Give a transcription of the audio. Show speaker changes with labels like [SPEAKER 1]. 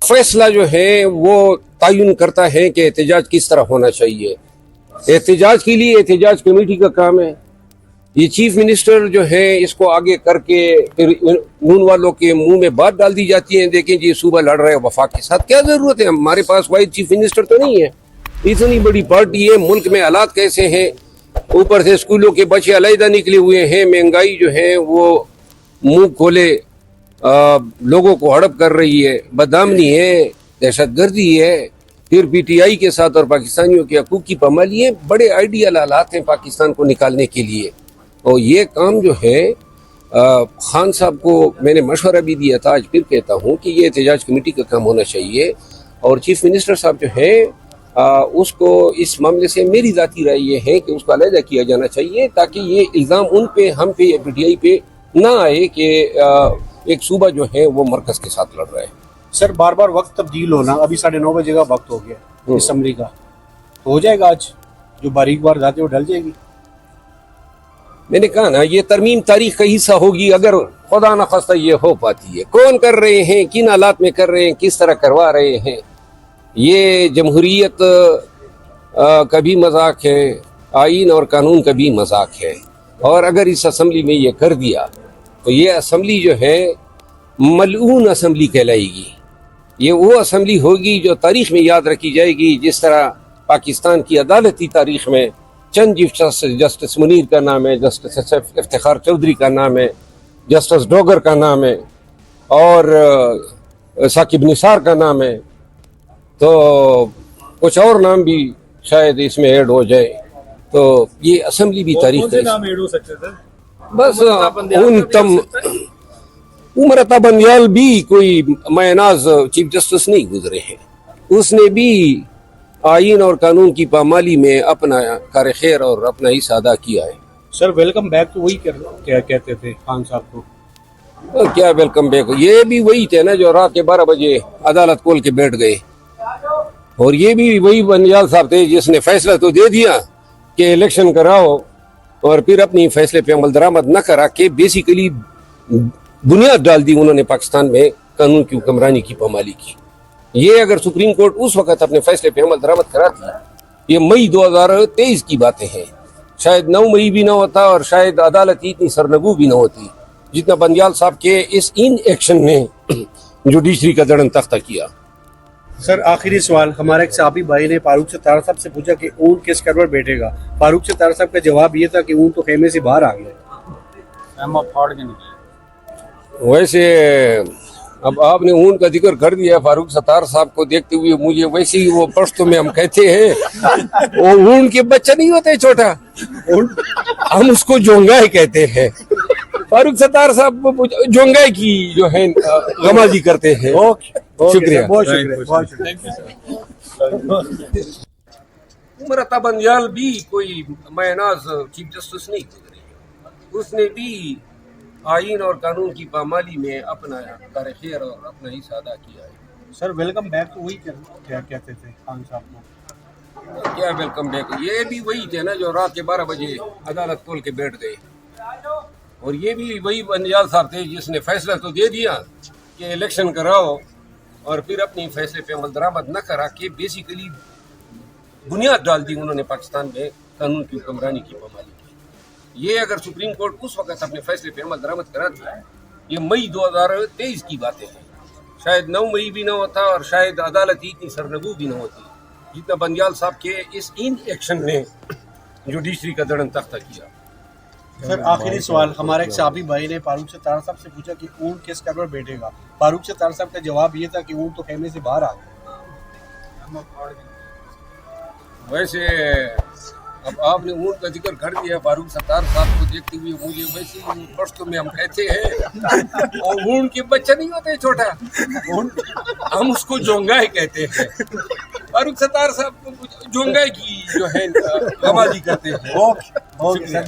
[SPEAKER 1] फैसला जो है वो तयन करता है कि एहतजाज किस तरह होना चाहिए। एहतजाज के लिए एहतजाज कमेटी का काम है। ये चीफ मिनिस्टर जो है इसको आगे करके फिर नून वालों के मुंह में बात डाल दी जाती है, देखें जी सूबा लड़ रहे हैं वफाक के साथ, क्या जरूरत है? हमारे पास वाइस चीफ मिनिस्टर तो नहीं है, इतनी बड़ी पार्टी है, मुल्क में हालात कैसे हैं, ऊपर से स्कूलों के बच्चे अलहदा निकले हुए हैं, महंगाई जो है वो मुंह खोले लोगों को हड़प कर रही है, बदआमनी है, दहशतगर्दी है, फिर पीटीआई के साथ और पाकिस्तानियों के हकूक़ की पामाली है। बड़े आइडियल हालात हैं पाकिस्तान को निकालने के लिए। और ये काम जो है खान साहब को मैंने मशवरा भी दिया था, आज फिर कहता हूँ कि ये एहतजाज कमेटी का काम होना चाहिए। और चीफ मिनिस्टर साहब जो है उसको इस मामले से मेरी ज़ाती राय ये है कि उसको अलहदा किया जाना चाहिए, ताकि ये इल्ज़ाम उन पे, हम पे या पीटीआई पे ना आए कि एक सूबा जो है वो मरकज़ के साथ लड़ रहा है।
[SPEAKER 2] सर बार बार वक्त तब्दील होना, अभी 9:30 बजे का वक्त हो गया असम्बली का, तो हो जाएगा आज जो बारीक वारदातें वो ढल जाएगी?
[SPEAKER 1] मैंने कहा ना, ये तरमीम तारीख का हिस्सा होगी अगर खुदा न खास्ता ये हो पाती है। कौन कर रहे हैं, किन हालात में कर रहे हैं, किस तरह करवा रहे हैं, ये जमहूरियत का भी मजाक है, आइन और कानून का भी मजाक है। और अगर इस असम्बली में ये कर दिया तो ये असम्बली जो है मलऊन असम्बली कहलाएगी। ये वो असम्बली होगी जो तारीख में याद रखी जाएगी, जिस तरह पाकिस्तान की अदालती तारीख में चंद चीफ जस्टिस मुनीर का नाम है, जस्टिस इफ्तिखार चौधरी का नाम है, जस्टिस डोगर का नाम है और साकिब निसार का नाम है, तो कुछ और नाम भी शायद इसमें ऐड हो जाए। तो ये असम्बली भी तारीख
[SPEAKER 3] कौन से नाम ऐड हो सकते थे?
[SPEAKER 1] बस उमरता बंदियाल भी कोई मयनाज चीफ जस्टिस नहीं गुजरे हैं, उसने भी आइन और कानून की पामाली में अपना कार खैर और अपना हिस्सा अदा किया है।
[SPEAKER 2] सर वेलकम बैक तो वही क्या कहते थे खान साहब को?
[SPEAKER 1] तो क्या वेलकम बैक, ये भी वही थे ना जो रात के 12 बजे अदालत खोल के बैठ गए। और ये भी वही बंदियाल साहब थे जिसने फैसला तो दे दिया कि इलेक्शन कराओ, और फिर अपनी फैसले पे अमल दरामद न करा के बेसिकली बुनियाद डाल दी उन्होंने पाकिस्तान में कानून की हुक्मरानी की पामाली की। ये अगर सुप्रीम कोर्ट उस वक्त अपने फैसले पे अमल दरामद कराती, ये मई 2023 की बातें हैं, शायद 9 मई भी ना होता और शायद अदालत इतनी सरनगू भी ना होती जितना बंदियाल साहब के इस इन एक्शन ने जुडिशरी का दड़न तख्ता किया।
[SPEAKER 2] सर आखिरी सवाल, हमारे एक साहबी भाई ने फारूक सत्तार साहब से पूछा कि ऊँट किस कर पर बैठेगा। फारूक सत्तार साहब का जवाब ये था कि ऊँट तो खेमे से बाहर आ गया।
[SPEAKER 1] वैसे अब आपने ऊन का जिक्र कर दिया फारूक सत्तार साहब को देखते हुए, मुझे वैसे ही वो पश्तो में हम कहते हैं वो ऊन के बच्चा नहीं होते छोटा, हम उसको जोंगाई कहते हैं। फारूक सत्तार साहब जोंगाई की जो है गमाजी करते हैं। शुक्रिया,
[SPEAKER 2] बहुत शुक्रिया।
[SPEAKER 1] उमरता बंदियाल भी कोई मयनाज चीफ जस्टिस नहीं गुजरे, उसने भी आइन और कानून की पामाली में अपना कार खैर और अपना हिस्सा अदा किया है।
[SPEAKER 2] सर वेलकम बैक तो वही क्या कहते थे खान साहब को?
[SPEAKER 1] क्या वेलकम बैक, ये भी वही थे ना जो रात के 12 बजे अदालत खोल के बैठ गए। और ये भी वही बंदियाल साहब थे जिसने फैसला तो दे दिया कि इलेक्शन कराओ, और फिर अपनी फैसले पे अमल दरामद न करा के बेसिकली बुनियाद डाल दी उन्होंने पाकिस्तान में कानून की हुक्मरानी की पामाली की। ये अगर सुप्रीम कोर्ट उस वक्त अपने फैसले पे अमल दरामद कराती, ये मई 2023 की बातें हैं, शायद 9 मई भी ना होता और शायद अदालत इतनी सरनगू भी ना होती जितना बंदियाल साहब के इस इन एक्शन ने जुडिशरी का दड़न तख्ता किया।
[SPEAKER 2] सर आखिरी सवाल, हमारे एक साहबी भाई ने फारूक सत्तार साहब से पूछा कि ऊँट किस कर पर बैठेगा। फारूक सत्तार साहब का जवाब ये था कि ऊँट तो खेमे से बाहर आ गया।
[SPEAKER 1] वैसे अब आपने ऊँट का जिक्र कर दिया फारूक सत्तार साहब को देखते हुए, मुझे वैसे ही पश्तो में हम कहते हैं और ऊँट के बच्चा नहीं होते छोटा, हम उसको जोंगाई कहते हैं। फारूक सत्तार साहब को जोंगाई की जो है गमाजी करते हैं।
[SPEAKER 2] बहुत शुक्रिया।